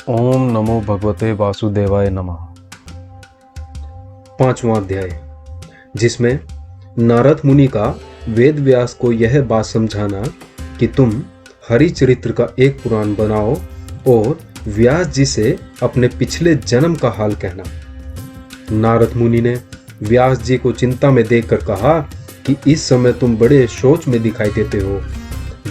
ओम नमो भगवते वासुदेवाय नमः। 5वां अध्याय, जिसमें नारद मुनि का वेद व्यास को यह बात समझाना कि तुम हरिचरित्र का एक पुराण बनाओ और व्यास जी से अपने पिछले जन्म का हाल कहना। नारद मुनि ने व्यास जी को चिंता में देखकर कहा कि इस समय तुम बड़े सोच में दिखाई देते हो।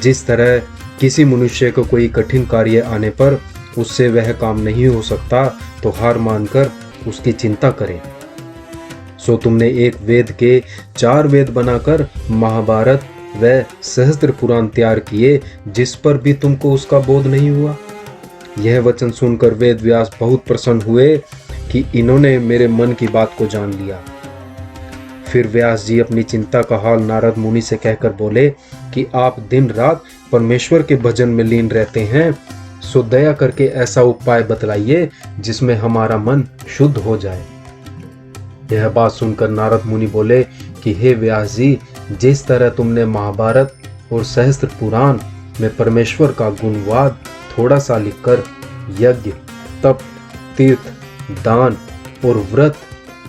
जिस तरह किसी मनुष्य को कोई कठिन कार्य आने पर उससे वह काम नहीं हो सकता तो हार मानकर उसकी चिंता करें, सो तुमने एक वेद के 4 वेद बनाकर महाभारत व सहस्त्र पुराण तैयार किए, जिस पर भी तुमको उसका बोध नहीं हुआ। यह वचन सुनकर वेद व्यास बहुत प्रसन्न हुए कि इन्होंने मेरे मन की बात को जान लिया। फिर व्यास जी अपनी चिंता का हाल नारद मुनि से कहकर बोले कि आप दिन रात परमेश्वर के भजन में लीन रहते हैं, सो दया करके ऐसा उपाय बतलाइए जिसमें हमारा मन शुद्ध हो जाए। यह बात सुनकर नारद मुनि बोले कि हे व्यास जी, जिस तरह तुमने महाभारत और सहस्त्र पुराण में परमेश्वर का गुणवाद थोड़ा सा लिखकर यज्ञ, तप, तीर्थ, दान और व्रत,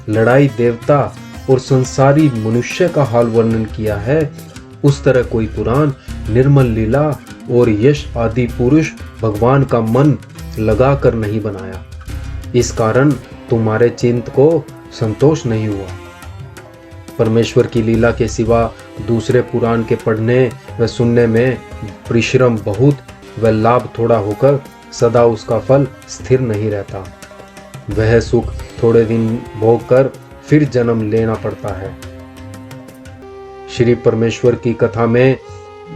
लड़ाई, देवता और संसारी मनुष्य का हाल वर्णन किया है, उस तरह कोई पुराण निर्मल लीला और यश आदि पुरुष भगवान का मन लगाकर नहीं बनाया। इस कारण तुम्हारे चित्त को संतोष नहीं हुआ। परमेश्वर की लीला के सिवा दूसरे पुराण के पढ़ने व सुनने में परिश्रम बहुत व लाभ थोड़ा होकर सदा उसका फल स्थिर नहीं रहता। वह सुख थोड़े दिन भोग कर फिर जन्म लेना पड़ता है। श्री परमेश्वर की कथा में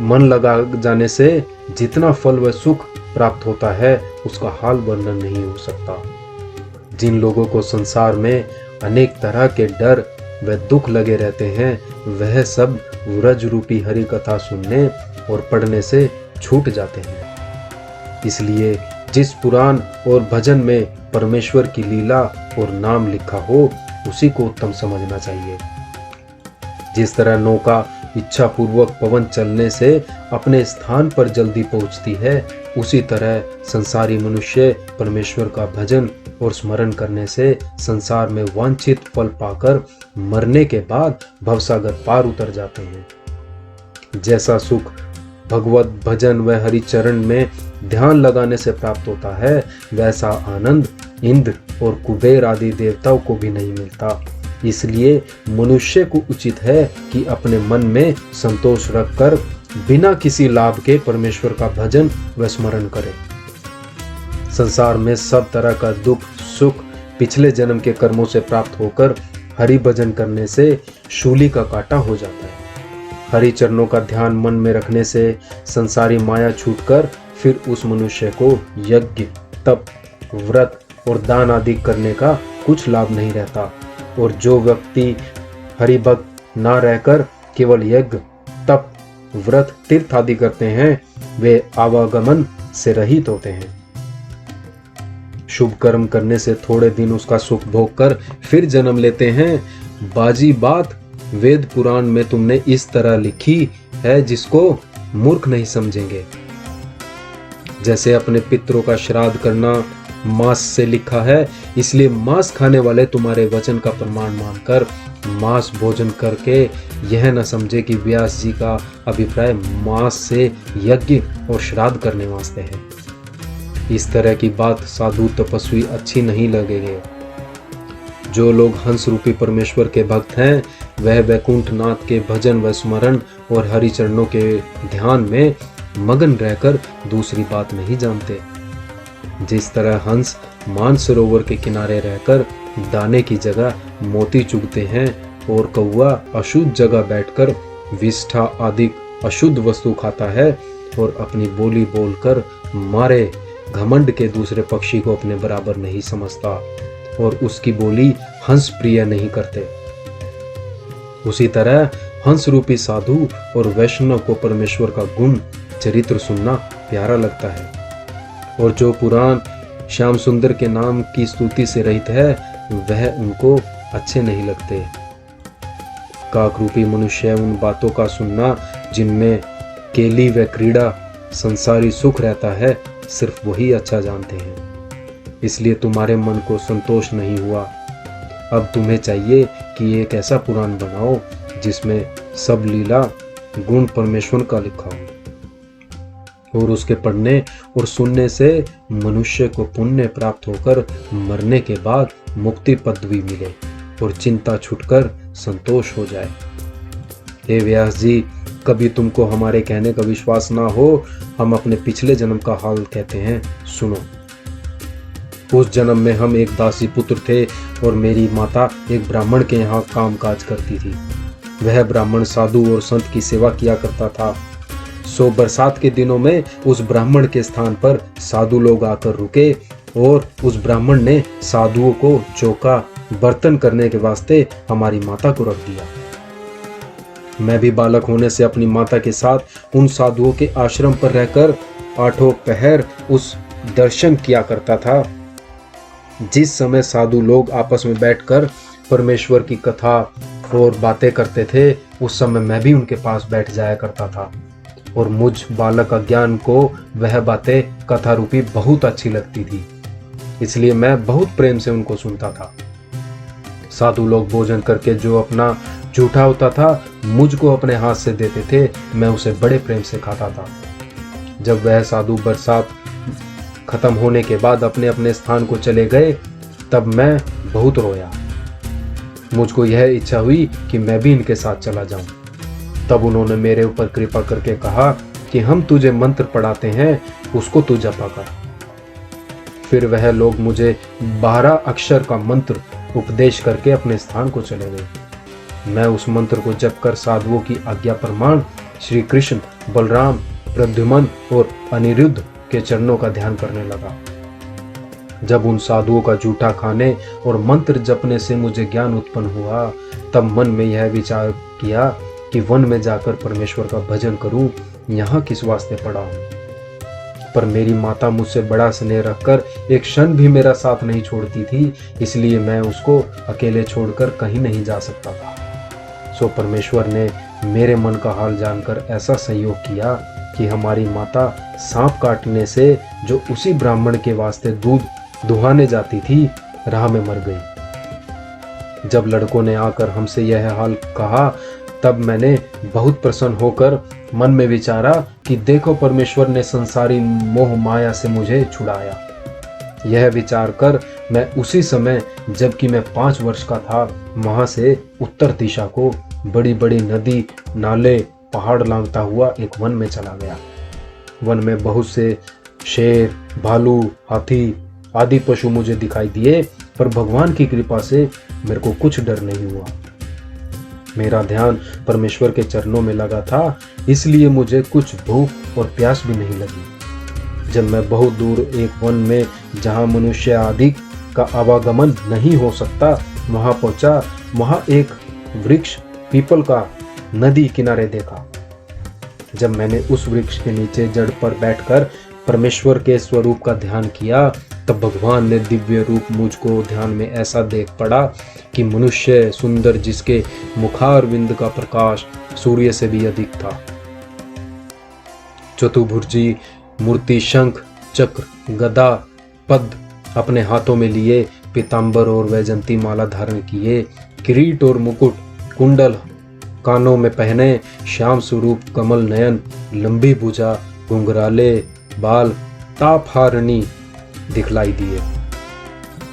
मन लगा जाने से जितना फल व सुख प्राप्त होता है उसका हाल वर्णन नहीं हो सकता। जिन लोगों को संसार में अनेक तरह के डर व दुख लगे रहते हैं, वह सब व्रज रूपी हरि कथा सुनने और पढ़ने से छूट जाते हैं। इसलिए जिस पुराण और भजन में परमेश्वर की लीला और नाम लिखा हो, उसी को उत्तम समझना चाहिए। जिस तरह नौका इच्छा पूर्वक पवन चलने से अपने स्थान पर जल्दी पहुंचती है, उसी तरह संसारी मनुष्य परमेश्वर का भजन और स्मरण करने से संसार में वांछित फल पाकर मरने के बाद भवसागर पार उतर जाते हैं। जैसा सुख भगवत भजन व हरिचरण में ध्यान लगाने से प्राप्त होता है, वैसा आनंद इंद्र और कुबेर आदि देवताओं को भी नहीं मिलता। इसलिए मनुष्य को उचित है कि अपने मन में संतोष रखकर बिना किसी लाभ के परमेश्वर का भजन व स्मरण करे। संसार में सब तरह का दुख सुख पिछले जन्म के कर्मों से प्राप्त होकर हरि भजन करने से शूली का काटा हो जाता है। हरि चरणों का ध्यान मन में रखने से संसारी माया छूटकर फिर उस मनुष्य को यज्ञ, तप, व्रत और दान आदि करने का कुछ लाभ नहीं रहता। और जो व्यक्ति हरिभक्त ना रहकर केवल यज्ञ, तप, व्रत, तीर्थ आदि करते हैं, वे आवागमन से रहित होते हैं। शुभ कर्म करने से थोड़े दिन उसका सुख भोग कर फिर जन्म लेते हैं। बाजी बात वेद पुराण में तुमने इस तरह लिखी है जिसको मूर्ख नहीं समझेंगे। जैसे अपने पितरों का श्राद्ध करना मांस से लिखा है, इसलिए मांस खाने वाले तुम्हारे वचन का प्रमाण मानकर मांस भोजन करके यह न समझे कि व्यास जी का अभिप्राय मांस से यज्ञ और श्राद्ध करने वास्ते है। इस तरह की बात साधु तपस्वी अच्छी नहीं लगेगी। जो लोग हंस रूपी परमेश्वर के भक्त हैं, वह वैकुंठ नाथ के भजन व स्मरण और हरिचरणों के ध्यान में मगन रहकर दूसरी बात नहीं जानते। जिस तरह हंस मानसरोवर के किनारे रहकर दाने की जगह मोती चुगते हैं और कौवा अशुद्ध जगह बैठकर विष्ठा आदि अशुद्ध वस्तु खाता है और अपनी बोली बोलकर मारे घमंड के दूसरे पक्षी को अपने बराबर नहीं समझता और उसकी बोली हंस प्रिय नहीं करते, उसी तरह हंस रूपी साधु और वैष्णव को परमेश्वर का गुण चरित्र सुनना प्यारा लगता है। और जो पुराण श्याम सुंदर के नाम की स्तुति से रहित है, वह उनको अच्छे नहीं लगते। काक रूपी मनुष्य उन बातों का सुनना जिनमें केली व क्रीड़ा संसारी सुख रहता है, सिर्फ वही अच्छा जानते हैं। इसलिए तुम्हारे मन को संतोष नहीं हुआ। अब तुम्हें चाहिए कि एक ऐसा पुराण बनाओ जिसमें सब लीला गुण परमेश्वर का लिखा हो और उसके पढ़ने और सुनने से मनुष्य को पुण्य प्राप्त होकर मरने के बाद मुक्ति पदवी मिले और चिंता छूटकर संतोष हो जाए। हे व्यास जी, कभी तुमको हमारे कहने का विश्वास ना हो, हम अपने पिछले जन्म का हाल कहते हैं, सुनो। उस जन्म में हम एक दासी पुत्र थे और मेरी माता एक ब्राह्मण के यहाँ काम काज करती थी। वह ब्राह्मण साधु और संत की सेवा किया करता था। सो बरसात के दिनों में उस ब्राह्मण के स्थान पर साधु लोग आकर रुके और उस ब्राह्मण ने साधुओं को चौका बर्तन करने के वास्ते हमारी माता को रख दिया। मैं भी बालक होने से अपनी माता के साथ उन साधुओं के आश्रम पर रहकर 8 पहर उस दर्शन किया करता था। जिस समय साधु लोग आपस में बैठकर परमेश्वर की कथा और बातें करते थे, उस समय मैं भी उनके पास बैठ जाया करता था और मुझ बालक अज्ञान को वह बातें कथा रूपी बहुत अच्छी लगती थी, इसलिए मैं बहुत प्रेम से उनको सुनता था। साधु लोग भोजन करके जो अपना जूठा होता था मुझको अपने हाथ से देते थे, मैं उसे बड़े प्रेम से खाता था। जब वह साधु बरसात खत्म होने के बाद अपने अपने स्थान को चले गए, तब मैं बहुत रोया। मुझको यह इच्छा हुई कि मैं भी इनके साथ चला जाऊं। तब उन्होंने मेरे ऊपर कृपा करके कहा कि हम तुझे मंत्र पढ़ाते हैं, उसको तू जपा कर। फिर वह लोग मुझे 12 अक्षर का मंत्र उपदेश करके अपने स्थान को चले गए। मैं उस मंत्र को जप कर साधुओं की आज्ञा प्रमाण श्री कृष्ण, बलराम, प्रद्युम्न और अनिरुद्ध के चरणों का ध्यान करने लगा। जब उन साधुओं का जूठा खाने और मंत्र जपने से मुझे ज्ञान उत्पन्न हुआ, तब मन में यह विचार किया कि वन में जाकर परमेश्वर का भजन करूं, यहाँ किस वास्ते पड़ा हूं। पर मेरी माता मुझसे बड़ा स्नेह रखकर एक क्षण भी मेरा साथ नहीं छोड़ती थी, इसलिए मैं उसको अकेले छोड़कर कहीं नहीं जा सकता था। सो परमेश्वर ने मेरे मन का हाल जानकर ऐसा संयोग किया कि हमारी माता सांप काटने से जो उसी ब्राह्मण के वास्ते दूध दुहाने जाती थी, राह में मर गई। जब लड़कों ने आकर हमसे यह हाल कहा, तब मैंने बहुत प्रसन्न होकर मन में विचारा कि देखो परमेश्वर ने संसारी मोह माया से मुझे छुड़ाया। यह विचार कर मैं उसी समय, जबकि मैं 5 वर्ष का था, वहां से उत्तर दिशा को बड़ी बड़ी नदी, नाले, पहाड़ लांघता हुआ एक वन में चला गया। वन में बहुत से शेर, भालू, हाथी आदि पशु मुझे दिखाई दिए, पर भगवान की कृपा से मेरे को कुछ डर नहीं हुआ। मेरा ध्यान परमेश्वर के चरणों में लगा था, इसलिए मुझे कुछ भूख और प्यास भी नहीं लगी। जब मैं बहुत दूर एक वन में, जहां मनुष्य आदि का आवागमन नहीं हो सकता, वहां पहुंचा, वहां एक वृक्ष पीपल का नदी किनारे देखा। जब मैंने उस वृक्ष के नीचे जड़ पर बैठकर परमेश्वर के स्वरूप का ध्यान किया, तब भगवान ने दिव्य रूप मुझको ध्यान में ऐसा देख पड़ा कि मनुष्य सुंदर, जिसके मुखारविंद का प्रकाश सूर्य से भी अधिक था। चतुर्भुजी मूर्ति, शंख, चक्र, गदा, पद्म अपने हाथों में लिए, पीतांबर और वैजंती माला धारण किए, किरीट और मुकुट, कुंडल कानों में पहने, श्याम स्वरूप, कमल नयन, लंबी भुजा, घुंघराले बाल, तापहारणी दिखलाई दिए।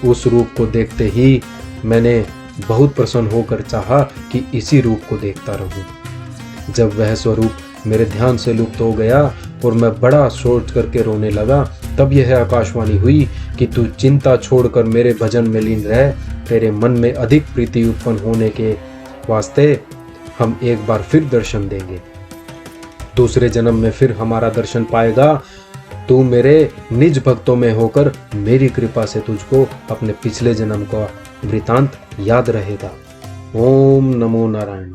उस रूप को देखते ही मैंने बहुत प्रसन्न होकर चाहा कि इसी रूप को देखता रहूं। जब वह स्वरूप मेरे ध्यान से लुप्त हो गया और मैं बड़ा सोच करके रोने लगा, तब यह आकाशवाणी हुई कि तू चिंता छोड़कर मेरे भजन में लीन रह। तेरे मन में अधिक प्रीति उत्पन्न होने के वास्ते हम एक बार फिर दर्शन देंगे। दूसरे जन्म में फिर हमारा दर्शन पाएगा। तू मेरे निज भक्तों में होकर मेरी कृपा से तुझको अपने पिछले जन्म का वृतांत याद रहेगा। ओम नमो नारायण।